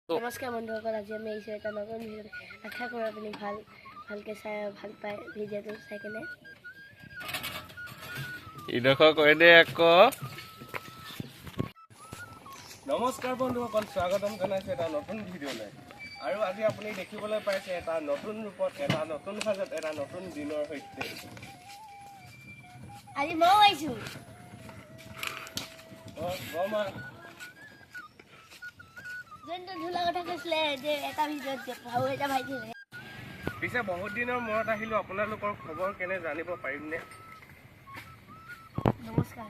नमस्कार बंधुসকল আজি আমি আহিছোঁ এটা নতুন ভিডিঅ' আশা কৰোঁ আপুনি ভালকৈ চাই ভাল পায় ভিডিঅ'টো চাই কেনে ইডোখৰ কৰি দে আকৌ নমস্কাৰ বন্ধুসকল স্বাগতম জনাইছোঁ এটা নতুন ভিডিঅ'লৈ আৰু আজি আপুনি দেখিবলৈ পাইছে এটা নতুন ৰূপত এটা নতুন সাজত এটা নতুন দিনৰ সৈতে আজি মই আহিছোঁ যোনটো ঝোলা কথা কৈছিলে যে এটা ভিডিঅ'ত ভাও এটা ভাইছিলে পিছে বহুত দিনৰ মূৰত আহিলোঁ আপোনালোকৰ খবৰ কেনে জানিব পাৰিমনে নমস্কাৰ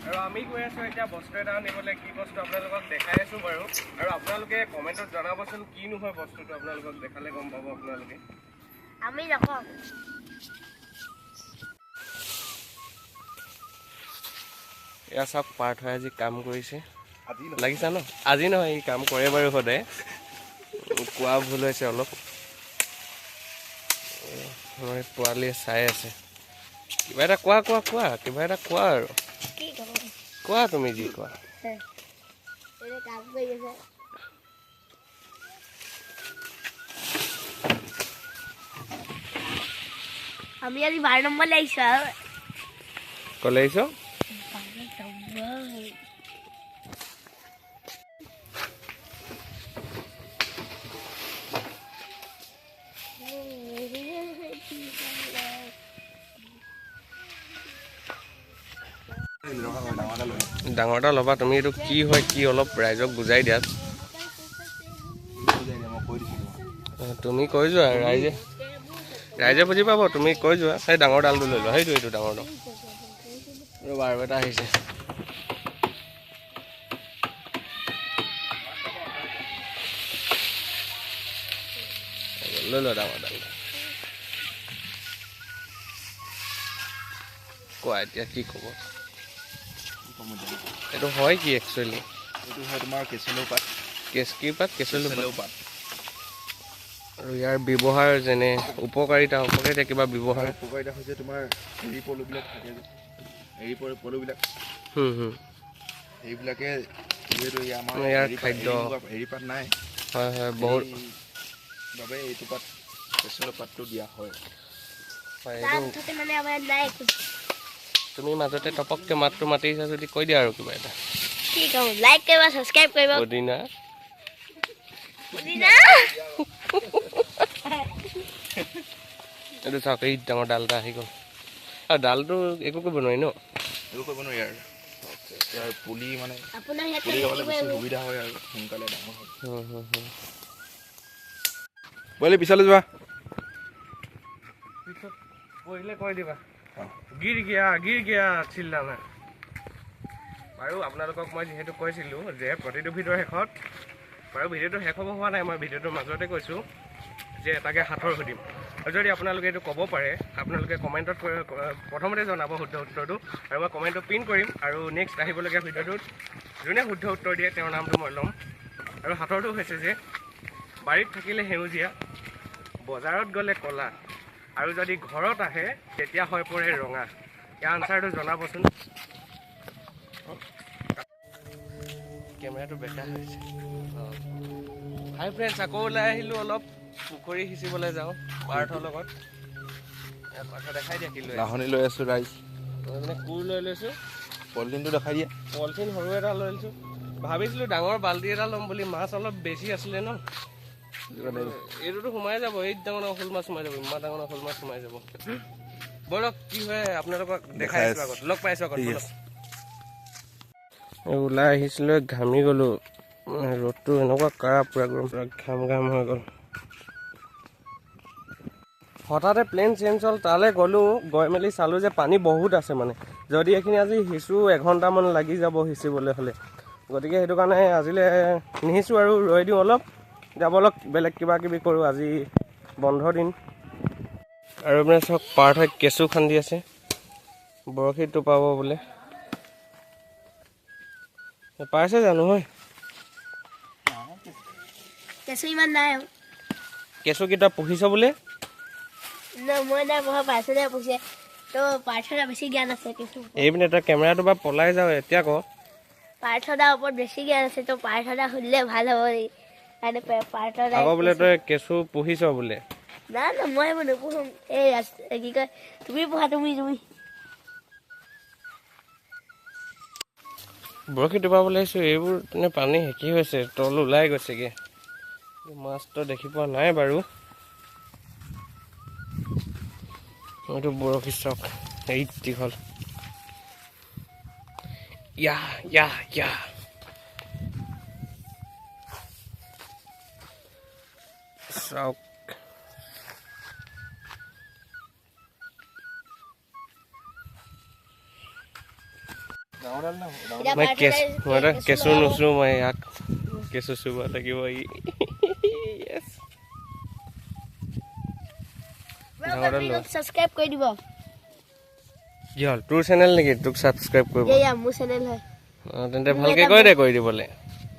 আৰু আমি গৈ আছোঁ এতিয়া বস্তু এটা আনিবলৈ কি বস্তু আপোনালোকক দেখাই আছোঁ বাৰু আৰু আপোনালোকে কমেণ্টত জনাবচোন কিনো হয় বস্তুটো আপোনালোকক দেখালে গম পাব আপোনালোকে আমি নকওঁ এয়া চব পাৰ্থ হৈ আজি কাম কৰিছে লাগিছে ন আজি নহয় এই কাম কৰে বাৰু সদায় কোৱা ভুল হৈছে অলপ মই পোৱালীয়ে চাই আছে কিবা এটা কোৱা কিবা এটা কোৱা আৰু কোৱা তুমি যি কোৱা আমি আজি 12 নম্বৰলৈ আহিছোঁ আৰু ক'লে আহিছ ডাঙৰ এটা ল'বা তুমি এইটো কি হয় কি অলপ ৰাইজক বুজাই দিয়া তুমি কৈ যোৱা ৰাইজে বুজি পাব তুমি কৈ যোৱা সেই ডাঙৰ ডালটো লৈ লোৱা সেইটো এইটো ডাঙৰটো ৰ'বা আৰু এটা আহিছে লৈ লোৱা ডাঙৰ ডাল কোৱা এতিয়া কি ক'ব এইটো হয় কি একচুৱেলি এইটো হয় তোমাৰ কেঁচুলৌ পাত কেঁচুলৌ পাত আৰু ইয়াৰ ব্যৱহাৰ যেনে উপকাৰিতা কিবা ব্যৱহাৰ উপকাৰিতা হৈছে তোমাৰ এৰী পলুবিলাক থাকে যে এৰী পলুবিলাক সেইবিলাকে যিহেতু আমাৰ ইয়াৰ খাদ্য এৰী পাত নাই হয় বহুত বাবে এইটো পাত কেঁচুলৌ পাতটো দিয়া হয় তুমি মাজতে টপককৈ মাতটো মাতিছা যদি কৈ দিয়া আৰু কিবা এটা কি কওঁ লাইক কৰিবা ছাবস্ক্ৰাইব কৰিবা পুদিনা এইটো চাওক এই ডাঙৰ ডাল এটা আহি গ'ল আৰু ডালটো একো কৰিব নোৱাৰি ন একো কৰিব নোৱাৰি আৰু ইয়াৰ পুলি মানে আপোনাৰ পুলি হ'লে বেছি সুবিধা হয় আৰু সোনকালে ডাঙৰ হয় বলে পিছলৈ যোৱা পিছত পঢ়িলে কৈ দিবা গিৰ গিয়া চিল্লানা বাৰু আপোনালোকক মই যিহেতু কৈছিলোঁ যে প্ৰতিটো ভিডিঅ'ৰ শেষত বাৰু ভিডিঅ'টো শেষ হ'ব হোৱা নাই মই ভিডিঅ'টোৰ মাজতে কৈছোঁ যে এটাকে হাতৰ সুধিম আৰু যদি আপোনালোকে এইটো ক'ব পাৰে আপোনালোকে কমেণ্টত প্ৰথমতে জনাব শুদ্ধ উত্তৰটো আৰু মই কমেণ্টটো পিন কৰিম আৰু নেক্সট আহিবলগীয়া ভিডিঅ'টোত যোনে শুদ্ধ উত্তৰ দিয়ে তেওঁৰ নামটো মই ল'ম আৰু হাতৰটো হৈছে যে বাৰীত থাকিলে সেউজীয়া বজাৰত গ'লে ক'লা আৰু যদি ঘৰত আহে তেতিয়া হৈ পৰে ৰঙা ইয়াৰ আনচাৰটো জনাবচোন কেমেৰাটো বেকা হৈছে হাই ফ্ৰেণ্ডছ আকৌ ওলাই আহিলোঁ অলপ পুখুৰী সিঁচিবলৈ যাওঁ পাৰ্থৰ লগত দেখাই দিয়া কি লৈ লাহনি লৈ আছোঁ ৰাইজ মানে কোৰ লৈ লৈছোঁ পলিথিনটো দেখাই দিয়া পলিথিন সৰু এটা লৈ লৈছোঁ ভাবিছিলোঁ ডাঙৰ বাল্টি এটা ল'ম বুলি মাছ অলপ বেছি আছিলে ন এইটোতো সোমাই যাব এই ডাঙৰ শ'ল মাছ সোমাই যাব ইমান ডাঙৰ শ'ল মাছ সোমাই যাব বলক কি হয় আপোনালোকক দেখাই আছোঁ আগত লগ পাইছোঁ আগত ওলাই আহিছিলোঁ ঘামি গ'লোঁ ৰ'দটো এনেকুৱা কাঢ়া পূৰা গৰম পূৰা ঘাম হৈ গ'ল হঠাতে প্লেন চেঞ্জ হ'ল তালৈ গ'লোঁ গৈ মেলি চালোঁ যে পানী বহুত আছে মানে যদি এইখিনি আজি সিঁচোঁ এঘণ্টামান লাগি যাব সিঁচিবলৈ হ'লে গতিকে সেইটো কাৰণে আজিলৈ নিসিঁচোঁ আৰু ৰৈ দিওঁ অলপ যাবলক বেলেগ কিবা কিবি কৰোঁ আজি বন্ধ দিন আৰু মানে চব পাৰ্থই কেঁচু খান্দি আছে বৰশীত টোপাব বোলে পাইছে জানো হয় কেঁচু ইমান নাই কেঁচুকেইটা পুহিছ বোলে মই নাই পঢ়া পাৰ্থনা পঢ়িছে তো পাৰ্থনা বেছি জ্ঞান আছে কিন্তু এইপিনে তই কেমেৰাটো পৰা পলাই যাওঁ এতিয়া ক পাৰ্থনাৰ ওপৰত বেছি জ্ঞান আছে তো পাৰ্থনা সুধিলে ভাল হ'ব কাৰণে পাৰ্থনা আকৌ বোলে তই কেঁচু পুহিছ বোলে না না মই এইবোৰ নপঢ়োঁ এই কি কয় তুমি পঢ়া তুমি বৰশী টোপাবলৈ আহিছোঁ এইবোৰ মানে পানী হেঁকি হৈছে তল ওলাই গৈছেগৈ মাছটো দেখি পোৱা নাই বাৰু এইটো বৰশী চক এই দীঘল ইয়া ইয়া ইয়া চাওক ডাঙৰডাল না মই কেঁচু নুচো মই ইয়াক কেঁচু চুব লাগিব ছাবস্ক্ৰাইব কৰি দিব কি হ'ল তোৰ চেনেল নেকি তোক ছাবস্ক্ৰাইব কৰিব এয়া মোৰ চেনেল হয় তেন্তে ভালকে কৈ দে কৰি দিবলৈ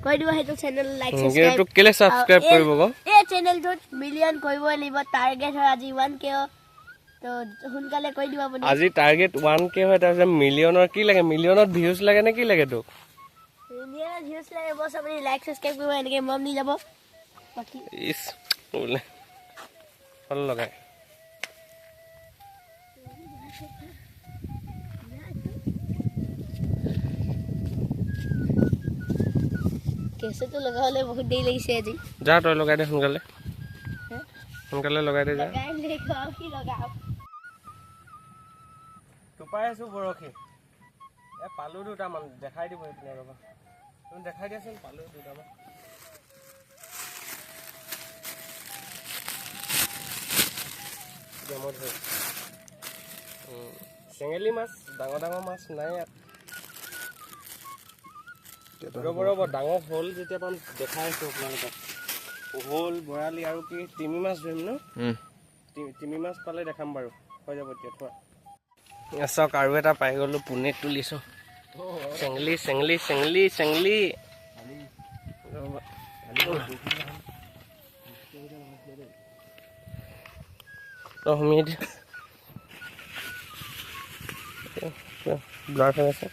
কৈ দিব সেইটো চেনেল লাইক কিন্তু তোক কেলে ছাবস্ক্ৰাইব কৰিব ক এই চেনেলটোত মিলিয়ন কৰিবই লাগিব টাৰ্গেট হয় আজি 1K তো সোনকালে কৈ দিব আপুনি আজি টাৰ্গেট 1K হয় তাৰপিছত মিলিয়নৰ কি লাগে মিলিয়নত ভিউজ লাগে নে কি লাগে তোক মিলিয়নত ভিউজ লাগে বছ আপুনি লাইক ছাবস্ক্ৰাইব কৰিব এনেকৈ মম দি যাব বাকী ইছ বোলে ফল লগাই কেঁচুটো লগাবলৈ বহুত দেৰি লাগিছে আজি যা তই লগাই দে সোনকালে সোনকালে লগাই দে যা টোপাই আছো বৰশী পালো দুটামান দেখাই দিব এইপিনে ৰ'বা তুমি দেখাই দিয়াচোন পালো দুটামান চেঙেলী মাছ ডাঙৰ ডাঙৰ মাছ নাই ইয়াত ৰ'ব ডাঙৰ শ'ল যেতিয়া পাম দেখাই আছো আপোনালোকক শ'ল বৰালি আৰু কি তিমি মাছ ধৰিম ন তিমি মাছ পালে দেখাম বাৰু হৈ যাব এতিয়া থোৱা চাওক আৰু এটা পাই গ'লো পুনেত তুলিছোঁ চেঙেলী চেঙেলী চেঙেলী চেঙেলী ব্লাৰ হৈ আছে